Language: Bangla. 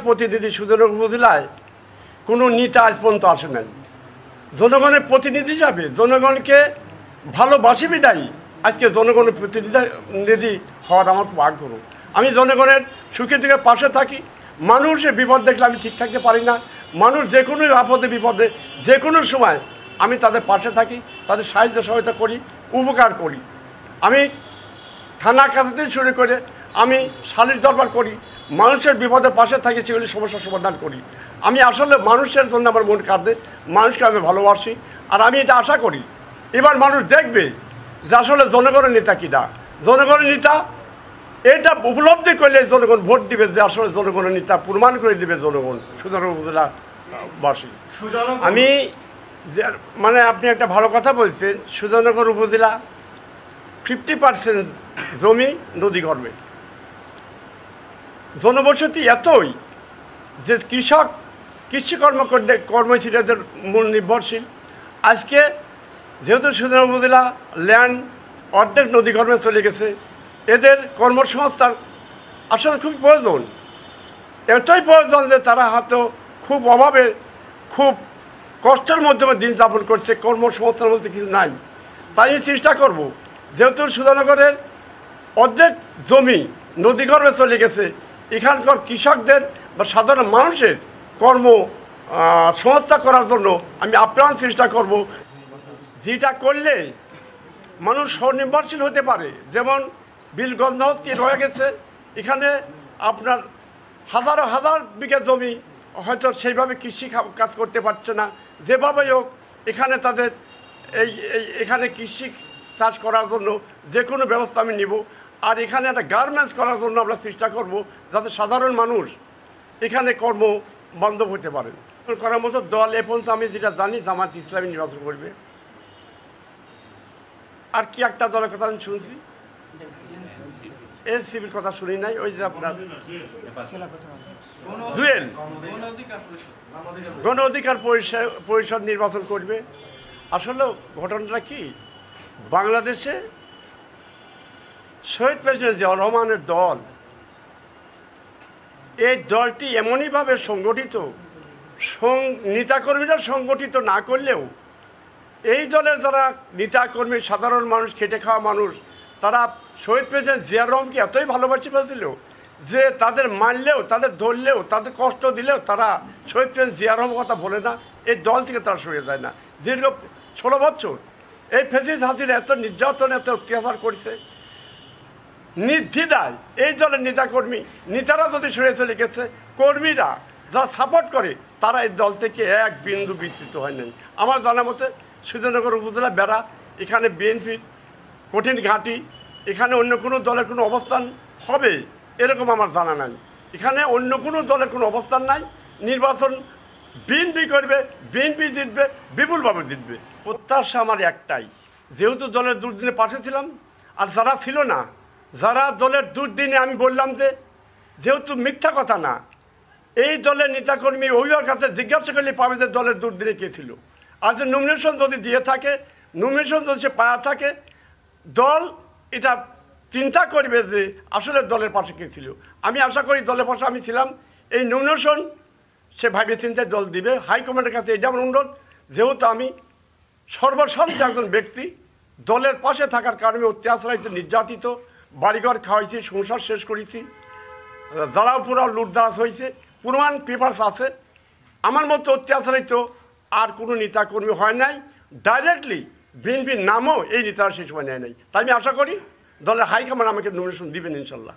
প্রতিনিধি সুন্দরবন উপজেলায় কোনো নেতা আজ পর্যন্ত আসে নাই। জনগণের প্রতিনিধি হিসাবে জনগণকে ভালোবাসি বিদায়ী আজকে জনগণের প্রতিনিধি হওয়ার আমার খুব আগ্রহ। আমি জনগণের সুখে দুঃখে পাশে থাকি। মানুষের বিপদ দেখলে আমি ঠিক থাকতে পারি না। মানুষ যে কোনো আপদে বিপদে যে কোনো সময় আমি তাদের পাশে থাকি, তাদের সাহায্য সহায়তা করি, উপকার করি। আমি থানা কাছে থেকে শুরু করে আমি সালিশ দরবার করি, মানুষের বিপদের পাশে থাকি, সেগুলি সমস্যার সমাধান করি। আমি আসলে মানুষের জন্য আমার মন কাঁদে, মানুষকে আমি ভালোবাসি। আর আমি এটা আশা করি এবার মানুষ দেখবে যে আসলে জনগণের নেতা কিনা। জনগণের নেতা এটা উপলব্ধি করলে জনগণ ভোট দিবে, যে আসলে জনগণের নেতা প্রমাণ করে দিবে জনগণ সুন্দরবন উপজেলাবাসী। আমি মানে আপনি একটা ভালো কথা বলছেন, সুন্দরবন উপজেলা 50% জমি নদী গর্ভে, জনবসতি এতই যে কৃষিকর্ম কর্মচারীদের মূল নির্ভরশীল। আজকে যেহেতু সুন্দরবন উপজেলা ল্যান্ড অর্ধেক নদী গর্ভে চলে গেছে, এদের কর্মসংস্থান আসলে খুব প্রয়োজন। এতই প্রয়োজন যে তারা হয়তো খুব অভাবে খুব কষ্টের মাধ্যমে দিন যাপন করছে, কর্মসংস্থান বলতে কিছু নাই। তাই আমি চেষ্টা করব, যেহেতু সুন্দরনগরের অর্ধেক জমি নদীগর্ভে চলে গেছে, এখানকার কৃষকদের বা সাধারণ মানুষের কর্ম সংস্থা করার জন্য আমি আপ্রাণ চেষ্টা করব, যেটা করলে মানুষ স্বনির্ভরশীল হতে পারে। যেমন বিলগঞ্জহস্তি রয়ে গেছে, এখানে আপনার হাজার বিঘা জমি হয়তো সেইভাবে কৃষি কাজ করতে পারছে না। যেভাবেই হোক এখানে তাদের এখানে কৃষি চাষ করার জন্য যে কোনো ব্যবস্থা আমি নিব। আর এখানে একটা গার্মেন্টস করার জন্য আমরা চেষ্টা করব, যাতে সাধারণ মানুষ এখানে কর্ম বান্ধব হতে পারে। করার মতো দল এ পর্যন্ত আমি যেটা জানি জামাত ইসলামী নির্বাচন করবে। আর কি একটা দলের কথা আমি শুনছি, এনসিপির কথা শুনি নাই, ওই যে আপনার জুয়েল গণ অধিকার পরিষদ নির্বাচন করবে। আসলে ঘটনাটা কি, বাংলাদেশে শহীদ প্রেসিডেন্ট জিয়াউর রহমানের দল, এই দলটি এমনইভাবে সংগঠিত, নেতাকর্মীরা সংগঠিত না করলেও এই দলের যারা নেতাকর্মী সাধারণ মানুষ, খেটে খাওয়া মানুষ, তারা শহীদ প্রেসিডেন্ট জিয়াউর রহমানকে এতই ভালোবাসি ফেলছিল যে তাদের মারলেও, তাদের ধরলেও, তাদের কষ্ট দিলেও তারা শহীদ প্রেসিডেন্ট জিয়াউর রহমানের কথা বলে না, এই দল থেকে তারা সরে যায় না। দীর্ঘ 16 বছর এই ফ্যাসিস্ট হাসিনা এত নির্যাতন, এত অত্যাচার করছে, নির্দ্বিধায় এই দলের নেতারা যদি সরে চলে গেছে, কর্মীরা যারা সাপোর্ট করে তারা এই দল থেকে এক বিন্দু বিস্তৃত হয় নাই। আমার জানা মতে সুন্দরনগর উপজেলা বেড়া, এখানে বিএনপির কঠিন ঘাঁটি, এখানে অন্য কোনো দলের কোনো অবস্থান হবে এরকম আমার জানা নাই। এখানে অন্য কোনো দলের কোনো অবস্থান নাই। নির্বাচন বিএনপি করবে, বিএনপি জিতবে, বিপুলভাবে জিতবে। প্রত্যাশা আমার একটাই, যেহেতু দলের দুর্দিনে পাশে ছিলাম, আর যারা ছিল না, যারা দলের দুর্দিনে, আমি বললাম যে যেহেতু মিথ্যা কথা না, এই দলের নেতাকর্মী অভিভাবকের কাছে জিজ্ঞাসা করলে পাবে যে দলের দুর্দিনে কে ছিল। আর যে নমিনেশন যদি দিয়ে থাকে, নমিনেশন যদি সে পাওয়া থাকে, দল এটা চিন্তা করবে যে আসলে দলের পাশে কে ছিল। আমি আশা করি দলের পাশে আমি ছিলাম। এই নমিনেশন সে ভাবে চিন্তায় দল দিবে। হাইকমান্ডের কাছে এটা আমার অনুরোধ, যেহেতু আমি সর্বশান্ত একজন ব্যক্তি, দলের পাশে থাকার কারণে অত্যাচারিত, নির্যাতিত, বাড়িঘর খাওয়াইছি, সংসার শেষ করেছি, জ্বালাও পোড়াও লুটদারাজ হয়েছে, প্রমাণ পেপারস আছে। আমার মতো অত্যাচারিত আর কোনো নেতাকর্মী হয় নাই। ডাইরেক্টলি বিএনপির নামও এই নেতারা সেই সময় নেয় নাই। তাই আমি আশা করি দলের হাইকমান্ড আমাকে নমিনেশন দিবেন ইনশাল্লাহ।